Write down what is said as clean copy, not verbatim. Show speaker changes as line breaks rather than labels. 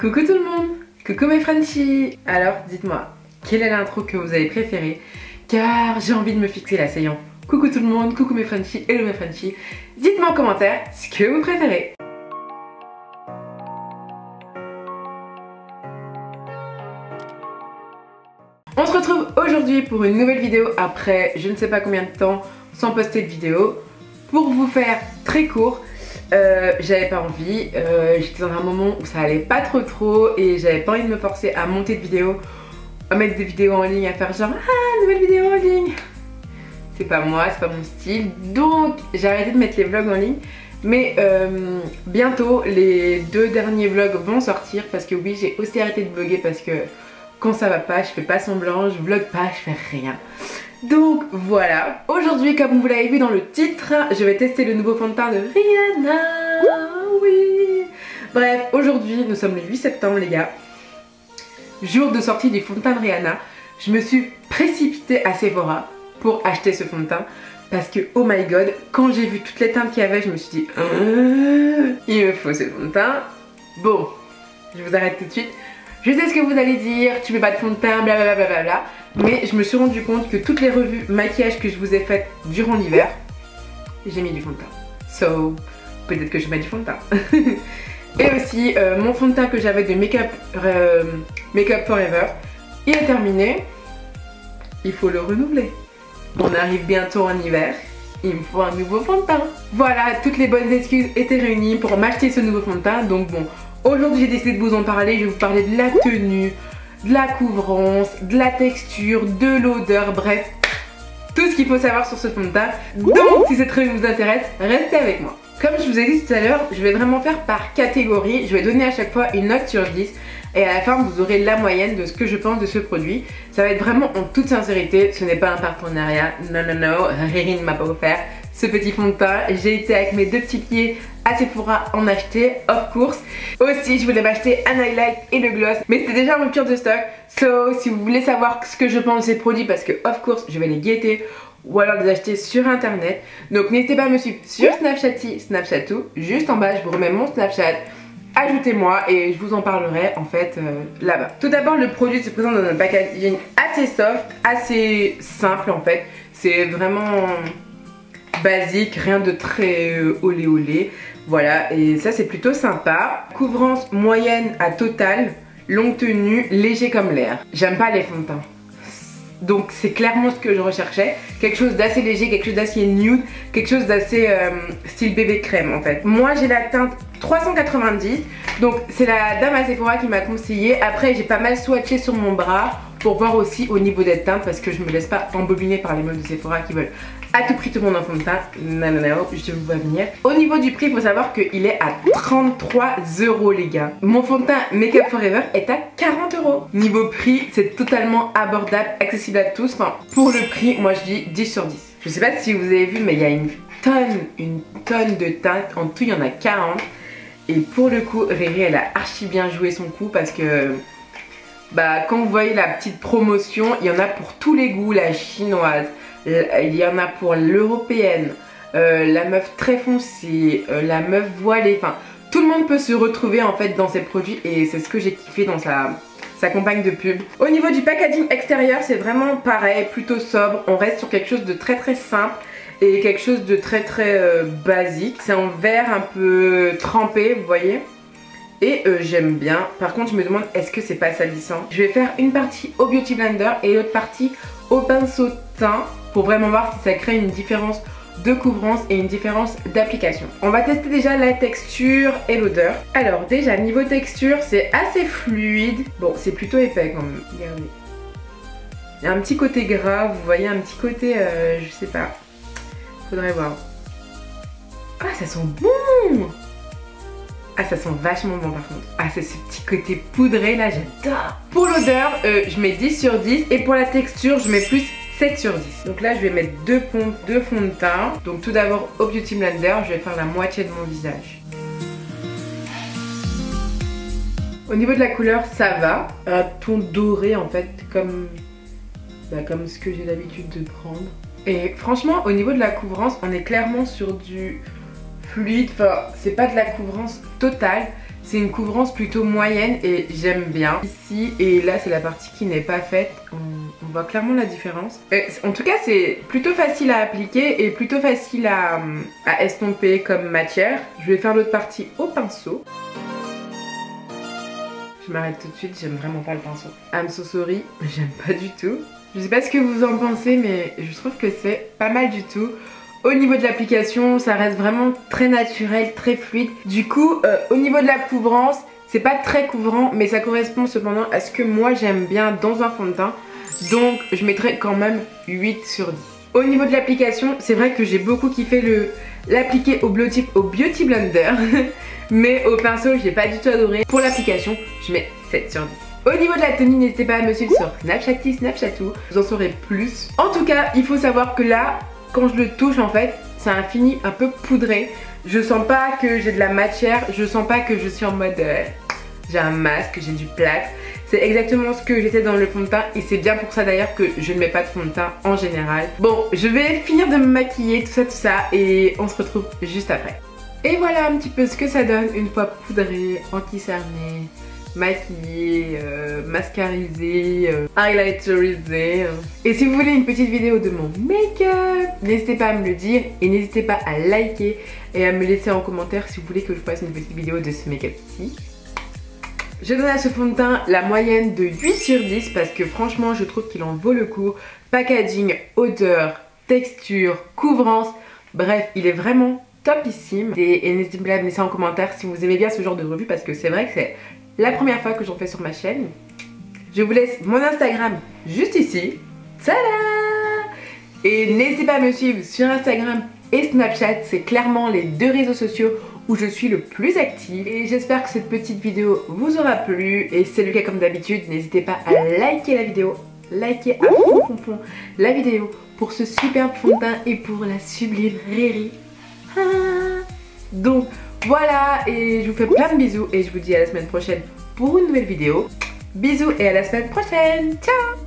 Coucou tout le monde, coucou mes Frenchies. Alors dites-moi, quelle est l'intro que vous avez préférée? Car j'ai envie de me fixer là, ça y est. Coucou tout le monde, coucou mes Frenchies, hello mes Frenchies. Dites-moi en commentaire ce que vous préférez. On se retrouve aujourd'hui pour une nouvelle vidéo après je ne sais pas combien de temps sans poster de vidéo. Pour vous faire très court, j'avais pas envie, j'étais dans un moment où ça allait pas trop et j'avais pas envie de me forcer à monter de vidéos, à mettre des vidéos en ligne, à faire genre ah nouvelle vidéo en ligne. C'est pas moi, c'est pas mon style, donc j'ai arrêté de mettre les vlogs en ligne. Mais bientôt les 2 derniers vlogs vont sortir parce que oui, j'ai aussi arrêté de vlogger parce que quand ça va pas, je fais pas semblant, je vlog pas, je fais rien. Donc voilà, aujourd'hui comme vous l'avez vu dans le titre, je vais tester le nouveau fond de teint de Rihanna, oui. Bref, aujourd'hui nous sommes le 8 septembre les gars, jour de sortie du fond de teint de Rihanna. Je me suis précipitée à Sephora pour acheter ce fond de teint parce que oh my god, quand j'ai vu toutes les teintes qu'il y avait, je me suis dit il me faut ce fond de teint. Bon, je vous arrête tout de suite. Je sais ce que vous allez dire, tu mets pas de fond de teint, blablabla. Mais je me suis rendu compte que toutes les revues maquillage que je vous ai faites durant l'hiver, j'ai mis du fond de teint. So, peut-être que je mets du fond de teint. Et aussi, mon fond de teint que j'avais de Make Up Forever, il est terminé. Il faut le renouveler. On arrive bientôt en hiver. Il me faut un nouveau fond de teint. Voilà, toutes les bonnes excuses étaient réunies pour m'acheter ce nouveau fond de teint. Donc bon, aujourd'hui j'ai décidé de vous en parler. Je vais vous parler de la tenue, de la couvrance, de la texture, de l'odeur, bref, tout ce qu'il faut savoir sur ce fond de teint. Donc si cette revue vous intéresse, restez avec moi. Comme je vous ai dit tout à l'heure, je vais vraiment faire par catégorie. Je vais donner à chaque fois une note sur 10 et à la fin vous aurez la moyenne de ce que je pense de ce produit. Ça va être vraiment en toute sincérité, ce n'est pas un partenariat, non, Riri ne m'a pas offert ce petit fond de teint. J'ai été avec mes 2 petits pieds à Sephora en acheter, of course. Aussi je voulais m'acheter un highlight et le gloss, mais c'était déjà en rupture de stock. So si vous voulez savoir ce que je pense de ces produits, parce que of course je vais les guetter ou alors les acheter sur internet, donc n'hésitez pas à me suivre sur Snapchatou, juste en bas je vous remets mon Snapchat. Ajoutez-moi et je vous en parlerai en fait là-bas. Tout d'abord le produit se présente dans un packaging assez soft, assez simple en fait. C'est vraiment basique, rien de très olé olé. Voilà, et ça c'est plutôt sympa. Couvrance moyenne à totale, longue tenue, léger comme l'air. J'aime pas les fonds de teint. Donc c'est clairement ce que je recherchais. Quelque chose d'assez léger, quelque chose d'assez nude, quelque chose d'assez style bébé crème en fait. Moi j'ai la teinte 390, donc c'est la dame à Sephora qui m'a conseillé. Après j'ai pas mal swatché sur mon bras pour voir aussi au niveau des teintes, parce que je me laisse pas embobiner par les meufs de Sephora qui veulent à tout prix tout mon fond de teint. Non, je vous vois venir. Au niveau du prix, il faut savoir qu'il est à 33 € les gars. Mon fond de teint Make Up Forever est à 40 €. Niveau prix, c'est totalement abordable, accessible à tous. Enfin, pour le prix, moi je dis 10 sur 10. Je sais pas si vous avez vu, mais il y a une tonne de teintes. En tout, il y en a 40. Et pour le coup, Riri, elle a archi bien joué son coup parce que bah, quand vous voyez la petite promotion, il y en a pour tous les goûts, la chinoise, il y en a pour l'européenne, la meuf très foncée, la meuf voilée, enfin tout le monde peut se retrouver en fait dans ces produits et c'est ce que j'ai kiffé dans sa campagne de pub. Au niveau du packaging extérieur, c'est vraiment pareil, plutôt sobre. On reste sur quelque chose de très simple et quelque chose de très basique. C'est en verre un peu trempé, vous voyez. Et j'aime bien. Par contre je me demande est-ce que c'est pas salissant. Je vais faire une partie au Beauty Blender et l'autre partie au pinceau teint pour vraiment voir si ça crée une différence de couvrance et une différence d'application. On va tester déjà la texture et l'odeur. Alors déjà niveau texture c'est assez fluide. Bon c'est plutôt épais quand même. Regardez. Il y a un petit côté gras, vous voyez un petit côté je sais pas. Faudrait voir. Ah ça sent bon. Ah ça sent vachement bon par contre. Ah c'est ce petit côté poudré là, j'adore. Pour l'odeur je mets 10 sur 10 et pour la texture je mets plus 7 sur 10. Donc là je vais mettre 2 pompes de fond de teint. Donc tout d'abord au Beauty Blender je vais faire la moitié de mon visage. Au niveau de la couleur ça va. Un ton doré en fait comme ce que j'ai l'habitude de prendre. Et franchement au niveau de la couvrance on est clairement sur du fluide, enfin c'est pas de la couvrance totale, C'est une couvrance plutôt moyenne et j'aime bien. Ici et là c'est la partie qui n'est pas faite, on voit clairement la différence. En tout cas c'est plutôt facile à appliquer et plutôt facile à estomper comme matière. Je vais faire l'autre partie au pinceau. Je m'arrête tout de suite, j'aime vraiment pas le pinceau. I'm so sorry, j'aime pas du tout. Je sais pas ce que vous en pensez mais je trouve que c'est pas mal du tout. Au niveau de l'application, ça reste vraiment très naturel, très fluide. Du coup, au niveau de la couvrance, c'est pas très couvrant, mais ça correspond cependant à ce que moi j'aime bien dans un fond de teint. Donc, je mettrai quand même 8 sur 10. Au niveau de l'application, c'est vrai que j'ai beaucoup kiffé l'appliquer au Beauty Blender. Mais au pinceau, j'ai pas du tout adoré. Pour l'application, je mets 7 sur 10. Au niveau de la tenue, n'hésitez pas à me suivre sur Snapchatou, vous en saurez plus. En tout cas, il faut savoir que là, quand je le touche en fait, c'est un fini un peu poudré. Je sens pas que j'ai de la matière, je sens pas que je suis en mode j'ai un masque, j'ai du plâtre. C'est exactement ce que j'étais dans le fond de teint et c'est bien pour ça d'ailleurs que je ne mets pas de fond de teint en général. Bon, je vais finir de me maquiller, tout ça et on se retrouve juste après. Et voilà un petit peu ce que ça donne une fois poudré, anti-cerné, maquillé, mascarisé, highlighterisé. Et si vous voulez une petite vidéo de mon make-up, n'hésitez pas à me le dire et n'hésitez pas à liker et à me laisser en commentaire si vous voulez que je fasse une petite vidéo de ce make-up-ci. Je donne à ce fond de teint la moyenne de 8 sur 10 parce que franchement je trouve qu'il en vaut le coup. Packaging, odeur, texture, couvrance, bref il est vraiment topissime. Et n'hésitez pas à me laisser en commentaire si vous aimez bien ce genre de revue parce que c'est vrai que c'est la première fois que j'en fais sur ma chaîne. Je vous laisse mon Instagram juste ici. Tada! Et n'hésitez pas à me suivre sur Instagram et Snapchat. C'est clairement les deux réseaux sociaux où je suis le plus active. Et j'espère que cette petite vidéo vous aura plu. Et si c'est le cas comme d'habitude, n'hésitez pas à liker la vidéo. Liker à fond la vidéo pour ce superbe fond de teint et pour la sublime Riri. Donc voilà, et je vous fais plein de bisous et je vous dis à la semaine prochaine pour une nouvelle vidéo. Bisous et à la semaine prochaine. Ciao!